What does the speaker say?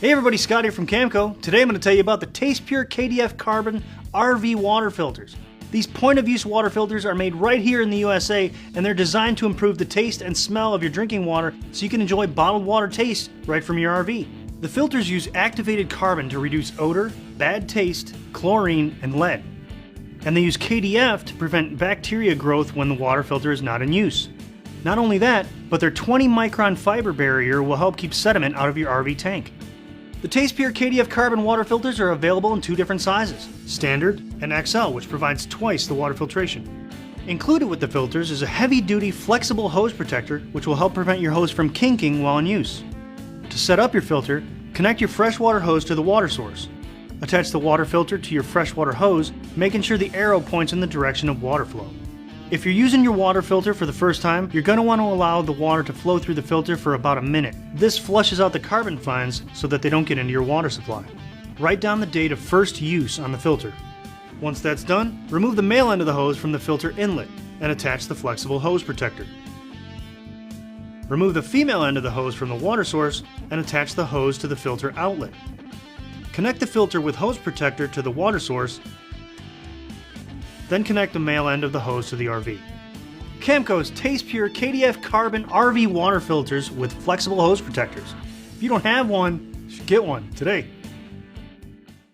Hey everybody, Scott here from Camco. Today I'm going to tell you about the TastePure KDF Carbon RV water filters. These point-of-use water filters are made right here in the USA, and they're designed to improve the taste and smell of your drinking water so you can enjoy bottled water taste right from your RV. The filters use activated carbon to reduce odor, bad taste, chlorine, and lead. And they use KDF to prevent bacteria growth when the water filter is not in use. Not only that, but their 20 micron fiber barrier will help keep sediment out of your RV tank. The TastePure KDF Carbon water filters are available in two different sizes, Standard and XL, which provides twice the water filtration. Included with the filters is a heavy-duty flexible hose protector which will help prevent your hose from kinking while in use. To set up your filter, connect your freshwater hose to the water source. Attach the water filter to your freshwater hose, making sure the arrow points in the direction of water flow. If you're using your water filter for the first time, you're going to want to allow the water to flow through the filter for about a minute. This flushes out the carbon fines so that they don't get into your water supply. Write down the date of first use on the filter. Once that's done, remove the male end of the hose from the filter inlet and attach the flexible hose protector. Remove the female end of the hose from the water source and attach the hose to the filter outlet. Connect the filter with hose protector to the water source, then connect the male end of the hose to the RV. Camco's TastePure KDF Carbon RV water filters with flexible hose protectors. If you don't have one, you should get one today.